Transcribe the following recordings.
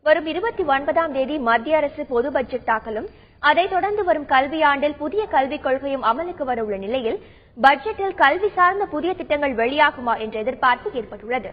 வரும் 29ஆம் தேதி மத்திய அரசு பொது பட்ஜெட் தாக்கலும் அதைத் தொடர்ந்து வரும் கல்வியாண்டில் புதிய கல்விக் கொள்கையும் அமலுக்கு வரவுள்ள நிலையில் பட்ஜெட்டில் கல்வி சார்ந்த புதிய திட்டங்கள் வெளியாகுமா என்ற எதிர்பார்ப்பு ஏற்பட்டுள்ளது.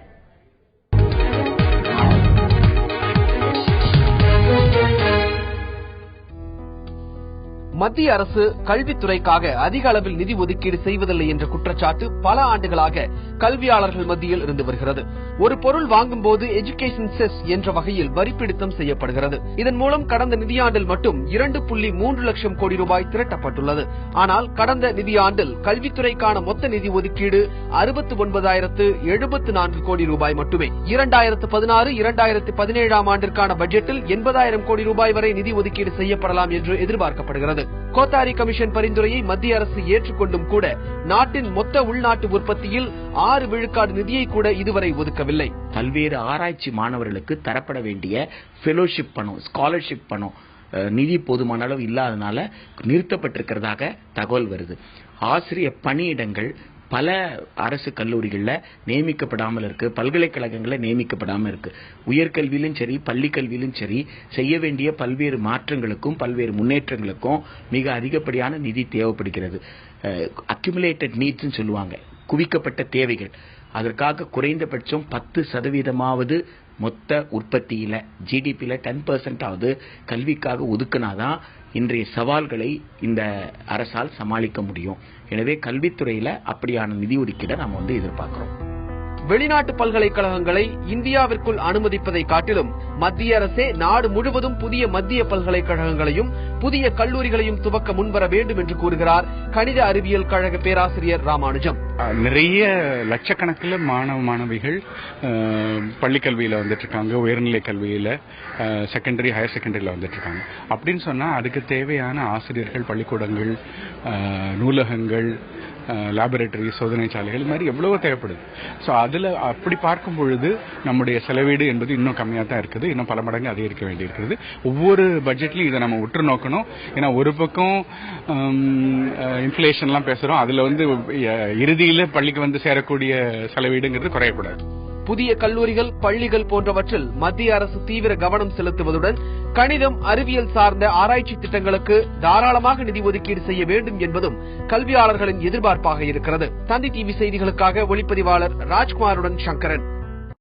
மத்திய அரசு கல்வித்துறைக்காக அதிக அளவில் நிதி ஒதுக்கீடு செய்வதில்லை என்ற குற்றச்சாட்டு பல ஆண்டுகளாக கல்வியாளர்கள் மத்தியில் இருந்து வருகிறது. ஒரு பொருள் வாங்கும் போது எஜுகேஷன் செஸ் என்ற வகையில் வரிப்பிடித்தம் செய்யப்படுகிறது. இதன் மூலம் கடந்த நிதியாண்டில் மட்டும் 2.3 லட்சம் கோடி ரூபாய் திரட்டப்பட்டுள்ளது. ஆனால் கடந்த நிதியாண்டில் கல்வித்துறைக்கான மொத்த நிதி ஒதுக்கீடு 69,074 கோடி ரூபாய் மட்டுமே. 2016-2017 ஆண்டிற்கான பட்ஜெட்டில் 80,000 கோடி ரூபாய் வரை நிதி ஒதுக்கீடு செய்யப்படலாம் என்று எதிர்பார்க்கப்படுகிறது. கோத்தாரி கமிஷன் பரிந்துரையை மத்திய அரசு ஏற்றுக்கொண்டும் கூட நாட்டின் மொத்த உள்நாட்டு உற்பத்தியில் 6 விழுக்காடு நிதியை கூட இதுவரை ஒதுக்கவில்லை. பல்வேறு ஆராய்ச்சி மாணவர்களுக்கு தரப்பட வேண்டிய ஃபெலோஷிப் பணம், ஸ்காலர்ஷிப் பணம் நிதி போதுமான அளவு இல்லாதனால நிறுத்தப்பட்டிருக்கிறதாக தகவல் வருது. ஆசிரியர் பணியிடங்கள் பல அரசு கல்லூரிகள்ல நியமிக்கப்படாமல் இருக்கு, பல்கலைக்கழகங்கள்ல நியமிக்கப்படாமல் இருக்கு. உயர்கல்வியிலும் சரி, பள்ளி கல்வியிலும் சரி, செய்ய வேண்டிய பல்வேறு மாற்றங்களுக்கும் பல்வேறு முன்னேற்றங்களுக்கும் மிக அதிகப்படியான நிதி தேவைப்படுகிறது. அக்யூமுலேட்டட் நீட்ஸ் சொல்லுவாங்க, குவிக்கப்பட்ட தேவைகள். அதற்காக குறைந்தபட்சம் 10% மொத்த உற்பத்தியில, ஜிடிபியில 10% கல்விக்காக ஒதுக்கினாதான் இன்றைய சவால்களை இந்த அரசால் சமாளிக்க முடியும். எனவே கல்வித்துறையில அப்படியான நிதி ஒதுக்கீடை நாம எதிர்பார்க்கிறோம். வெளிநாட்டு பல்கலைக்கழகங்களை இந்தியாவிற்குள் அனுமதிப்பதை காட்டிலும் மத்திய அரசே நாடு முழுவதும் புதிய மத்திய பல்கலைக்கழகங்களையும் புதிய கல்லூரிகளையும் துவக்க முன்வர வேண்டும் என்று கூறுகிறார் கணித அறிவியல் கழக பேராசிரியர் ராமானுஜம். நிறைய லட்சக்கணக்கில் மாணவிகள் பள்ளிக்கல்வியில வந்துட்டு இருக்காங்க, உயர்நிலை கல்வியில செகண்டரி, ஹையர் செகண்டரியில வந்துட்டு இருக்காங்க. அப்படின்னு சொன்னா அதுக்கு தேவையான ஆசிரியர்கள், பள்ளிக்கூடங்கள், நூலகங்கள், லேபரேட்டரி, சோதனை சாலைகள், இது மாதிரி எவ்வளவோ தேவைப்படுது. ஸோ அதில் அப்படி பார்க்கும் பொழுது நம்முடைய செலவீடு என்பது இன்னும் கம்மியாக தான் இருக்குது, இன்னும் பல மடங்கு அதிகரிக்க வேண்டியிருக்கிறது. ஒவ்வொரு பட்ஜெட்லையும் இதை நம்ம உற்று நோக்கணும். ஏன்னா ஒரு பக்கம் இன்ஃப்ளேஷன்லாம் பேசுகிறோம், அதில் இறுதியில் பள்ளிக்கு சேரக்கூடிய செலவீடுங்கிறது குறையக்கூடாது. புதிய கல்லூரிகள், பள்ளிகள் போன்றவற்றில் மத்திய அரசு தீவிர கவனம் செலுத்துவதுடன் கணிதம், அறிவியல் சார்ந்த ஆராய்ச்சி திட்டங்களுக்கு தாராளமாக நிதி ஒதுக்கீடு செய்ய வேண்டும் என்பதும் கல்வியாளர்களின் எதிர்பார்ப்பாக இருக்கிறது. தந்தி டிவி செய்திகளுக்காக ஒளிப்பதிவாளர் ராஜ்குமாருடன் சங்கரன்.